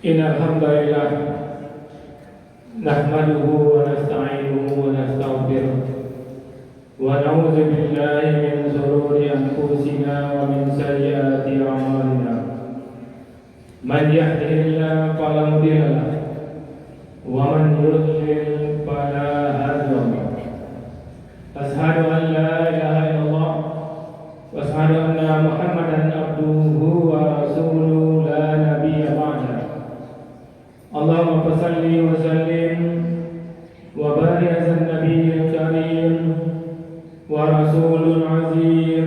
Innal hamdalillah nahmaduhu wa nasta'inuhu wa nastaghfiruh wa na'udzu billahi min shururi anfusina wa min sayyiati a'malina. Man yahdihillahu fala mudilla lahu wa man yudlil fala hadiya lahu. Asyhadu an la ilaha illallah wa asyhadu anna Muhammadan abduhu wa rasuluhu la nabiyya ba'da. Allahumma salli wa sallim wa barik ala nabiyil karim wa rasulul azim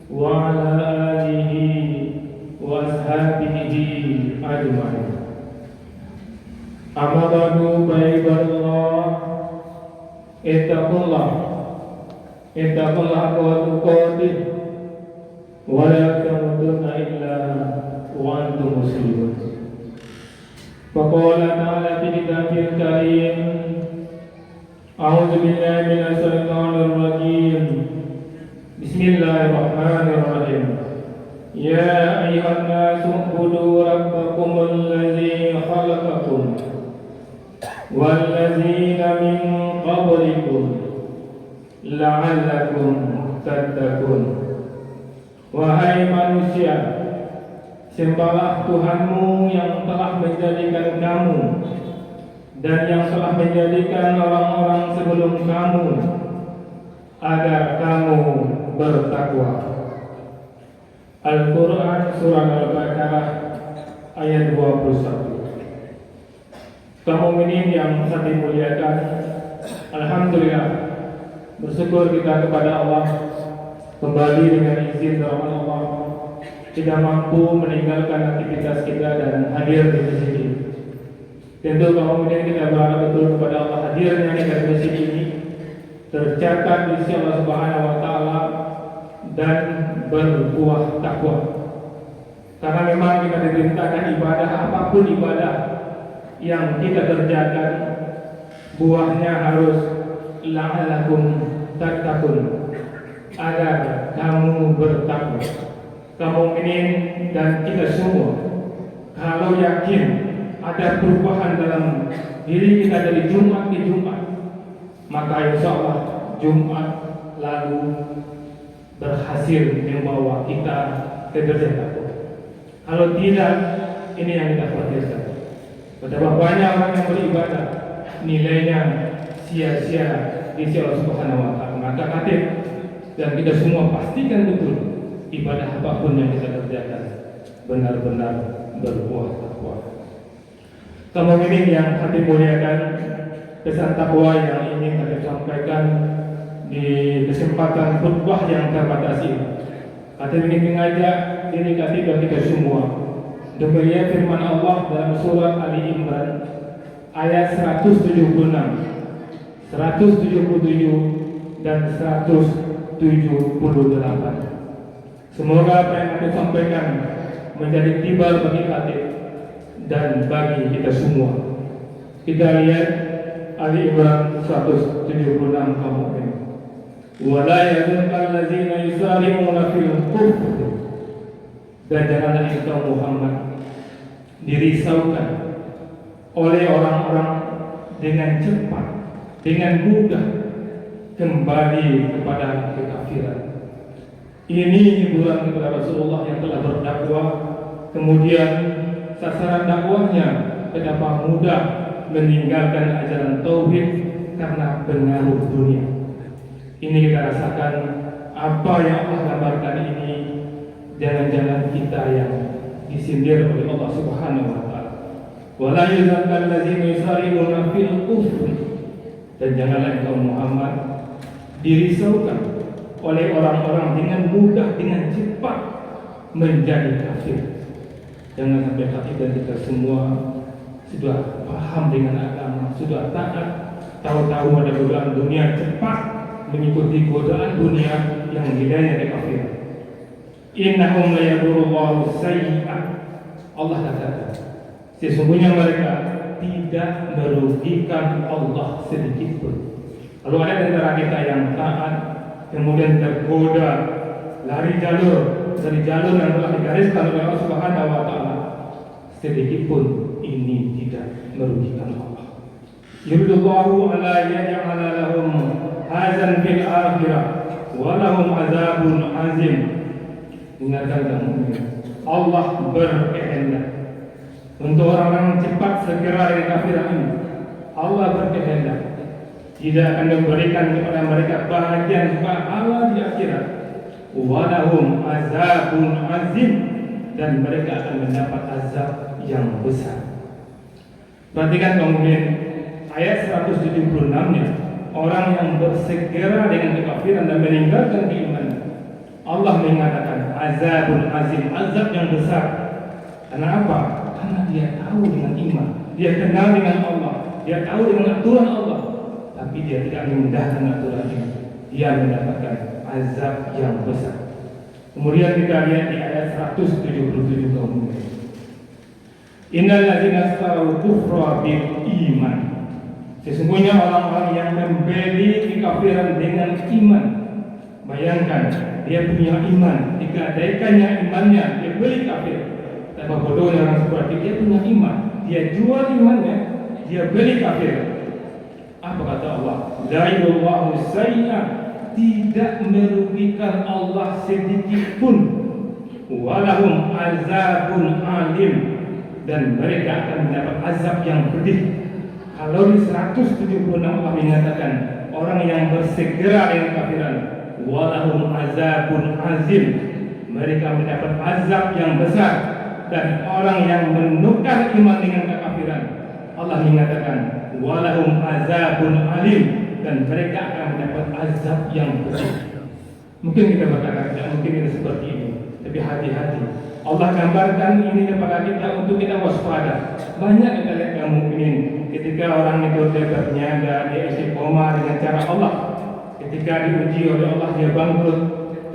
wa ala alihi wa ashabihi ajma'in. Amma ba'du, ibadallah, ittaqullah haqqa tuqatih wa la tamutunna illa wa antum muslimun. Faqala ta'ala fi kitabil karim, a'udzu billahi minasy syaithanir rajim. Bismillahirrahmanirrahim. Ya ayyuhan nasu ubudu rabbakumul ladzi khalaqakum wal ladzina min qablikum la'allakum tattaqun. Wahai manusia, sembahlah Tuhanmu yang telah menjadikan kamu dan yang telah menjadikan orang-orang sebelum kamu agar kamu bertakwa. Al-Quran Surah Al-Baqarah ayat 21. Kaum mukminin yang sangat dimuliakan, alhamdulillah, bersyukur kita kepada Allah kembali dengan izin rahmat Allah tidak mampu meninggalkan aktivitas kita dan hadir di sini. Tentu kaum mukminin kita berharap betul kepada Allah hadirnya di masjid ini tercatat di sisi Allah Subhanahu wa taala dan berbuah takwa. Karena memang kita diperintahkan ibadah, apapun ibadah yang kita kerjakan, buahnya harus la'alakum tattaqun, agar kamu bertakwa. Kaum mukminin dan kita semua kalau yakin ada perubahan dalam diri kita dari Jumat ke Jumat, maka insya Allah Jumat lalu berhasil membawa kita ke derajat takwa. Kalau tidak, ini yang kita khawatirkan. Betapa banyak orang yang beribadah nilainya sia-sia di sisi Allah Subhanahu wa taala. Maka hati dan kita semua pastikan betul ibadah apapun yang kita kerjakan benar-benar berbuah takwa. Kaum mukminin yang hati muliakan, pesan takwa yang ingin kami sampaikan di kesempatan khutbah yang terbatas ini. Kami ingin mengajak diri kita semua untuk melihat firman Allah dalam surat Ali Imran ayat 176, 177 dan 178. Semoga apa yang kami sampaikan menjadi timbal bagi hati dan bagi kita semua. Kita lihat Ali Imran 176 kaum mukmin. Wala yazunqal ladzina yusari'una fil kufr. Dan janganlah engkau Muhammad dirisaukan oleh orang-orang dengan cepat, dengan mudah kembali kepada kekafiran. Ini hiburan kepada Rasulullah yang telah berdakwah, kemudian sasaran dakwahnya kenapa mudah meninggalkan ajaran tauhid karena pengaruh dunia. Ini kita rasakan apa yang Allah gambarkan ini, jangan-jangan kita yang disindir oleh Allah Subhanahu wa taala. Wala yuzakal ladzina yusari'una fil kufr. Dan janganlah engkau Muhammad dirisaukan oleh orang-orang dengan mudah, dengan cepat menjadi kafir. Jangan sampai hati dan kita semua sudah paham dengan agama, sudah taat, tahu-tahu ada godaan dunia, cepat mengikuti godaan dunia yang nilainya kekafiran. Innahum la yadurullahu sayyi'at. Allah katakan, sesungguhnya mereka tidak merugikan Allah sedikit pun. Kalau ada di antara kita yang taat, kemudian tergoda lari jalur dari jalur yang telah digariskan oleh Allah Subhanahu wa taala, sedikit pun ini tidak merugikan Allah. Yuridullahu ala yaj'ala lahum hazan fil akhirah wa lahum azabun azim. Dengarkan kamu, Allah berkehendak untuk orang-orang cepat segera dari kafiran ini. Allah berkehendak tidak akan memberikan kepada mereka bahagian pahala di akhirat. Wa lahum azabun azim, dan mereka akan mendapat azab yang besar. Perhatikan kemudian ayat 176-nya, orang yang bersegera dengan kekafiran dan meninggalkan keimanan, Allah mengatakan azabun azim, azab yang besar. Karena apa? Karena dia tahu dengan iman, dia kenal dengan Allah, dia tahu dengan aturan Allah, tapi dia tidak mengindahkan aturan ini, dia mendapatkan azab yang besar. Kemudian kita lihat di ayat 177 kaum. Innal ladzina istarau kufra bil iman. Sesungguhnya orang-orang yang membeli kekafiran dengan iman. Bayangkan, dia punya iman, digadaikannya imannya, dia beli kafir. Tapi bodohnya orang seperti dia punya iman, dia jual imannya, dia beli kafir. Apa kata Allah? La illallahu sayyi'ah, tidak merugikan Allah sedikit pun. Walahum azabun alim, dan mereka akan mendapat azab yang pedih. Kalau di 176 Allah mengatakan orang yang bersegera dengan kafiran, walahum azabun azim, mereka mendapat azab yang besar. Dan orang yang menukar iman dengan kekafiran, Allah mengatakan walahum azabun alim, dan mereka akan mendapat azab yang besar. Mungkin kita berkata tidak mungkin kita seperti ini, tapi hati-hati. Allah gambarkan ini kepada kita untuk kita waspada. Banyak kita lihat kaum mukminin ketika orang itu dia berniaga, dia istiqomah dengan cara Allah. Ketika diuji oleh Allah dia bangkrut,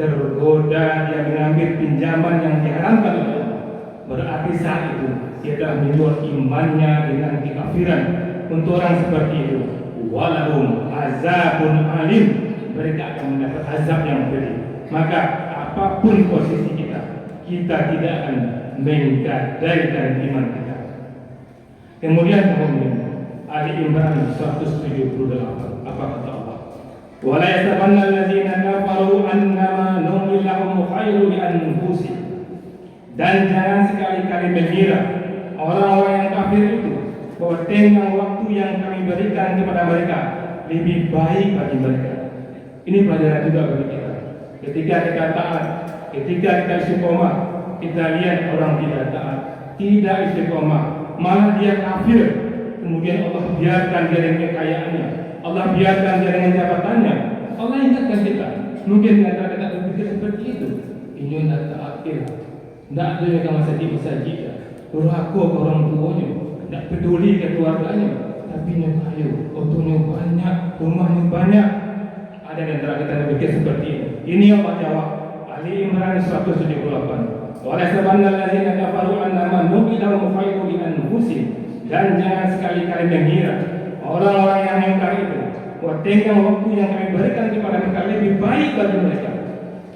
tergoda, dia mengambil pinjaman yang diharamkan oleh Allah. Berarti saat itu dia telah menjual imannya dengan kekafiran. Untuk orang seperti itu, walahum azabun alim, mereka akan mendapat azab yang pedih. Maka apapun posisi kita, kita tidak akan menggadaikan iman kita. Kemudian Ali Imran 178, apa kata Allah? Wala yasabanna allazina kafaru annama numli lahum khairu li anfusihim. Dan jangan sekali-kali mengira orang-orang yang kafir itu bahwa tenggang waktu yang kami berikan kepada mereka lebih baik bagi mereka. Ini pelajaran juga bagi kita. Ketika kita taat, ketika kita istiqomah, kita lihat orang tidak taat, tidak istiqomah, malah dia kafir. Kemudian Allah biarkan dia dengan kekayaannya, Allah biarkan dia dengan jabatannya. Allah ingatkan kita. Mungkin kita berpikir seperti itu. Ini tidak taat, tidak ada yang masa disajikan, berlaku ke orang tuanya, tidak peduli ke keluarganya, tapi nyobayo, otonya banyak, rumahnya banyak. Ada di antara kita yang berpikir seperti ini. Ini Allah jawab. Ali Imran 178. Wa lasabanna allazina kafaru annama nuqilahum khairu li anfusihim. Dan jangan sekali-kali mengira orang-orang yang mengingkar itu bahwa tenggang waktu yang kami berikan kepada mereka lebih baik bagi mereka.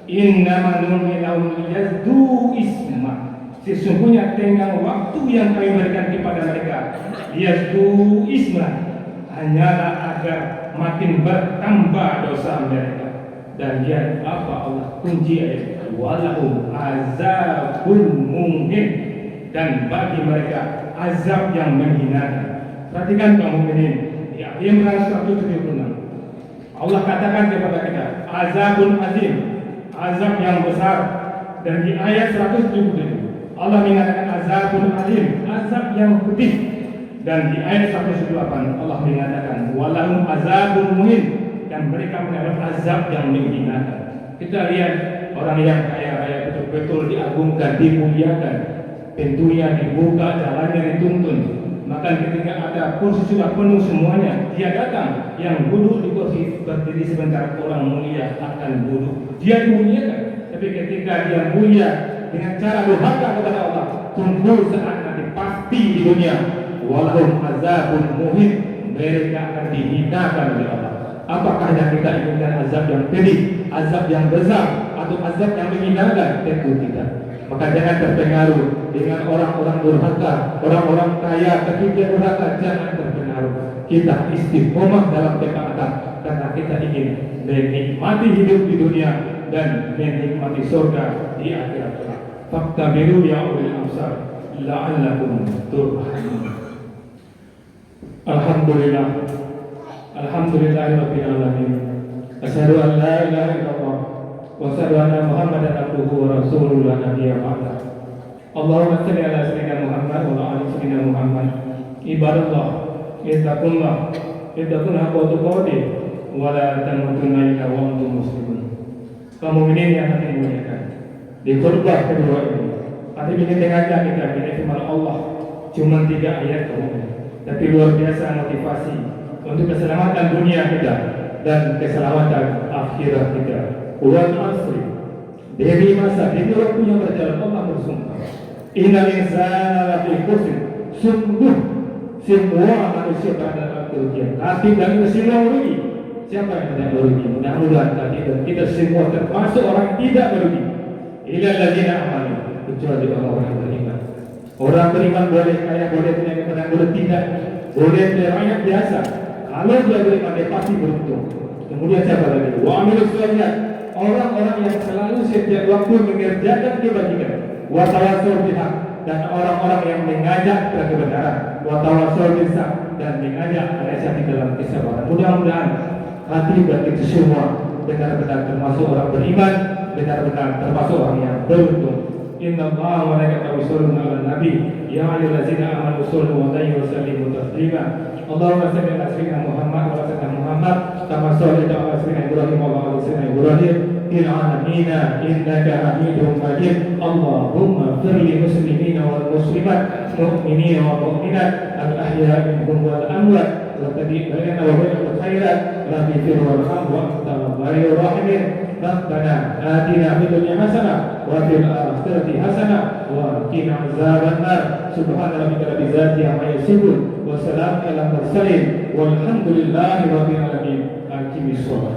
Innama nuqilahum liyazdu isma. Sesungguhnya tenggang waktu yang kami berikan kepada mereka, liyazdu isma, hanyalah agar makin bertambah dosa mereka. Dan lihat apa Allah kunci ayat, walahum azabun muhin, dan bagi mereka azab yang menghinakan. Perhatikan kaum mukminin di Imran 176. Allah katakan kepada kita azabun azim, azab yang besar. Dan di ayat 177 Allah mengatakan azabun azim, azab yang pedih. Dan di ayat 178 Allah mengatakan walahum azabun muhin, dan mereka mendapat azab yang menghinakan. Kita lihat orang yang kaya raya betul-betul diagungkan, dimuliakan, pintunya dibuka, jalannya dituntun. Maka ketika ada kursi sudah penuh semuanya, dia datang. Yang duduk di kursi berdiri sebentar, orang mulia akan duduk. Dia dimuliakan. Tapi ketika dia mulia dengan cara durhaka kepada Allah, tunggu saat nanti pasti di dunia walahum azabun muhin, mereka akan dihinakan oleh Allah. Apakah yang kita inginkan azab yang pedih, azab yang besar, atau azab yang menghinakan? Tentu tidak. Maka jangan terpengaruh dengan orang-orang durhaka, orang-orang kaya tapi dia durhaka. Jangan terpengaruh. Kita istiqomah dalam ketaatan karena kita ingin menikmati hidup di dunia dan menikmati surga di akhirat. Fattabiru ya ulil absar la'allakum turhamun. Alhamdulillah, alhamdulillahirabbil alamin. Asyhadu an la ilaha illallah wa asyhadu anna Muhammadan abduhu wa rasuluhu la nabiyya ba'da. Allahumma shalli ala sayyidina Muhammad wa ala ali sayyidina Muhammad. Ibadallah, ittaqullah, ittaqullah haqqa tuqatih wa la tamutunna illa wa antum muslimun. Kaum mukminin yang kami muliakan, di khutbah kedua ini nanti ingin mengajak kita dengan firman Allah cuma 3 ayat kemudian, tapi luar biasa motivasi untuk keselamatan dunia kita dan keselamatan akhirat kita. Wal asri, demi masa, demi waktu yang berjalan, Allah bersumpah, innal insana lafi khusr, sungguh semua manusia pada kerugian. Tapi dan semua merugi. Siapa yang tidak merugi? Mudah-mudahan tadi dan kita semua termasuk orang yang tidak merugi. Illal ladzina amanu, kecuali orang-orang yang beriman. Orang beriman boleh kaya, boleh punya kemenangan, boleh tidak, boleh rakyat biasa. Kalau dia beriman, dia pasti beruntung. Kemudian siapa lagi? Wa amilus sholihat, orang-orang yang selalu setiap waktu mengerjakan kebajikan. Wa tawassaw bil haq, dan orang-orang yang mengajak kepada kebenaran. Wa tawassaw bis sabr, dan mengajak mereka di dalam kesabaran. Mudah-mudahan hati kita semua benar-benar termasuk orang beriman, benar-benar termasuk orang yang beruntung. Inna Allah wa malaikatahu yusholluna 'alan nabi ya ayyuhallazina amanu shollu 'alaihi wa sallimu taslima. Allahumma shalli ala sayyidina Muhammad wa ala sayyidina Muhammad kama shallaita ala sayyidina Ibrahim wa ala sayyidina Ibrahim fil 'alamin innaka Hamidum Majid. Allahumma ighfir lil muslimina wal muslimat, mu'minina wal mu'minat, al ahya'i minhum wal amwat, wa tabi' bainana wa bainahum khairan, rabbi fir warham wa anta khairur rahimin. Rabbana atina fid dunya hasanah wa fil akhirati hasanah wa qina azabannar. Subhana rabbika rabbil izzati amma yasifun wa salamun alal mursalin walhamdulillahi rabbil alamin. Aqimis shalah.